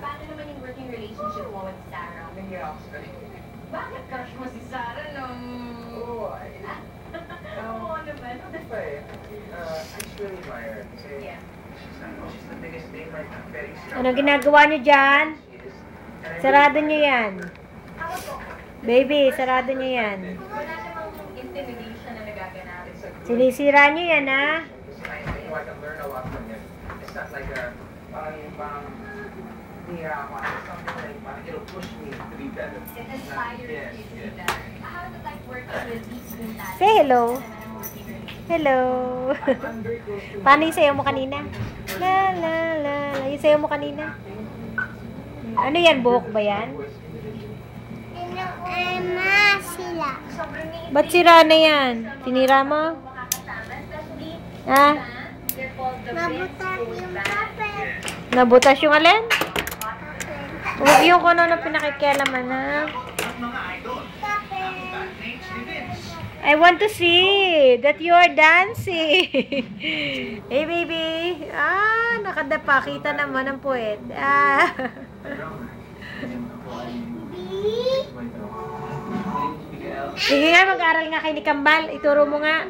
Paano naman yung working relationship mo with Sarah? Bakit crush mo si Sarah nung... Oo, oo naman. Anong ginagawa niyo dyan? Sarado niyo yan. Baby, sarado niyo yan. Wala namang intimidation na nagaganap. Sinisira niyo yan, ha? It inspires you to do that. How is it like working with these two talents? Say hello. Hello. Paano yung sayo mo kanina? La la la la. Yung sayo mo kanina? Ano yan? Buhok ba yan? Sila. Ba't sira na yan? Sinira mo? Ha? Nabutan yung papel. Nabutas yung alin? Huwag yung kuno na pinakikialaman, ha? I want to see that you're dancing. Hey, baby. Ah, nakadapa. Kita naman ang puwet. Ah. Sige nga, mag-aral nga kay ni Kambal. Ituro mo nga.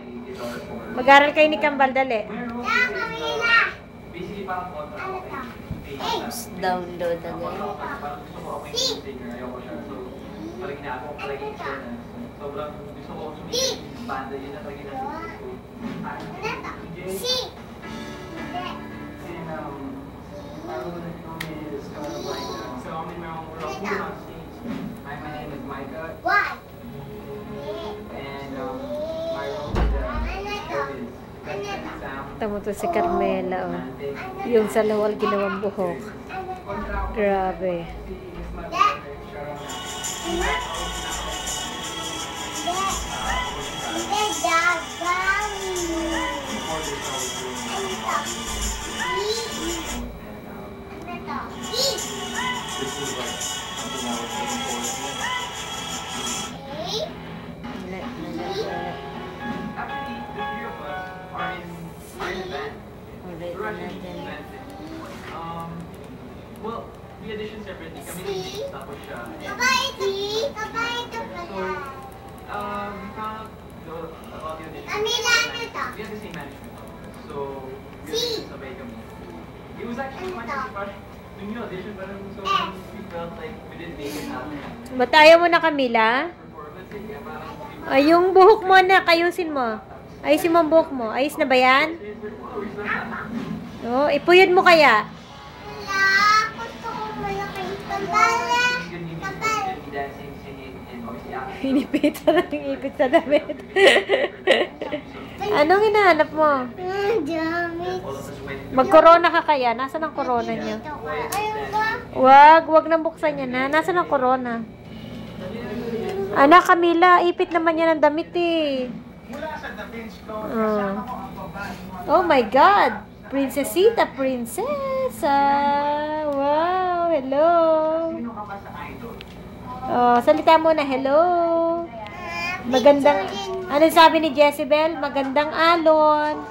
Mag-aral kay ni Kambal, dali. Download agad. Sobrang gusto ko sumili ng banda, yun na talaga Si. And our film is kind of like, so I'm in my own world. Who's on stage? Hi, my name is Micah. What? And my role is Sam. Tamo to si Carmela, oh. Yung sa lawal ginawang buhok. Grabe. Well, we auditioned separately. Kami nag-date tapos siya. Kapait ito pala. We found out about the audition. Camila, ano to? We had the same management office. So, we auditioned sabay kami. It was actually fun kasi parang when you audition, parang so we felt like we didn't make it happen. Ba't ayaw mo na, Camila? Performance, kaya parang Ay, yung buhok mo na. Ayusin mo. Ayusin mo ang buhok mo. Ayos na ba yan? Oh, ipuyod mo kaya. Gusto ko malaki. Kampala. Kampala. dancing, singing, and obviously acting. Hinipita na ng ipit sa damit. Anong hinahanap mo? Damit. All of us went Mag-corona ka kaya? Nasaan ang corona niya? Ayun ba? Wag nang buksan niya na. Nasaan ang corona? Anak, Camila, ipit naman yan ang damit eh. Oh my God! Princesita, prinsesa! Wow, hello! Oh, salita mo na, hello! Magandang, ano sabi ni Jezebel? Magandang alon.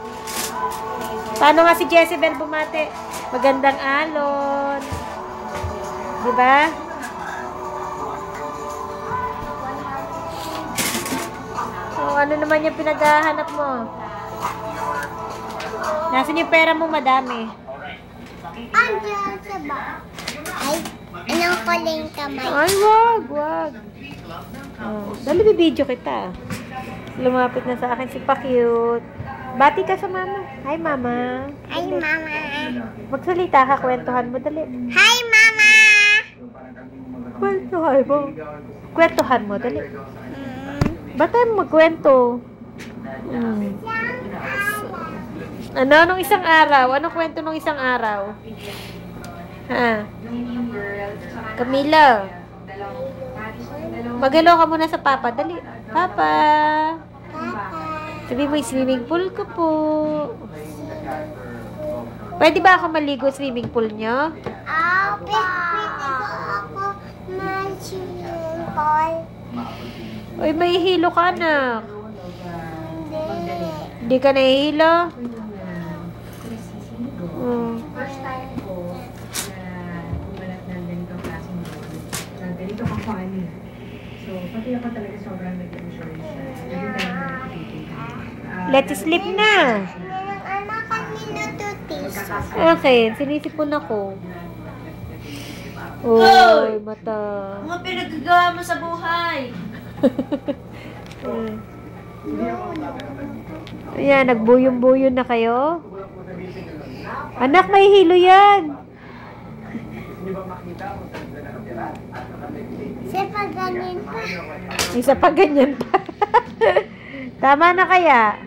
Paano nga si Jezebel bumate? Magandang alon. Diba? So, ano naman yung pinaghahanap mo? Nasaan yung pera mo, madami? Andiyan sa ba? Ay, anong kuling kamay? Ay, wag. Oh, dali, bibidyo kita. Lumapit na sa akin si Pa-cute. Bati ka sa mama. Hi, mama. Hi, mama. Magsalita ka, kwentuhan mo, dali. Hi, mama. Kwentuhan mo. Kwentuhan mo, dali. Ba't tayo magkwento? Ano, nung isang araw? Anong kwento nung isang araw? Ha? Camila. Mag-hello ka muna sa Papa. Dali. Papa. Sabi mo, swimming pool ko po. Pwede ba ako maligo sa swimming pool nyo? Pwede ba ako mag-swimming pool? Uy, may hilo ka, anak. Hindi. Hindi ka nahihilo? First time ko na kumalat ng ganitong klaseng role, na ganito ka-funny. So, pati ako talaga sobrang nag-enjoy siya. Every time na nakikita. Let's sleep na. Anak kami natutis. Okay, sinisipon ako. Oy, mata. Mga pinagagawa mo sa buhay. Ayan, nagbuyong-buyon na kayo. Anak, may hilo yan. Sa paganin pa. Isa pa ganyan pa. Tama na kaya?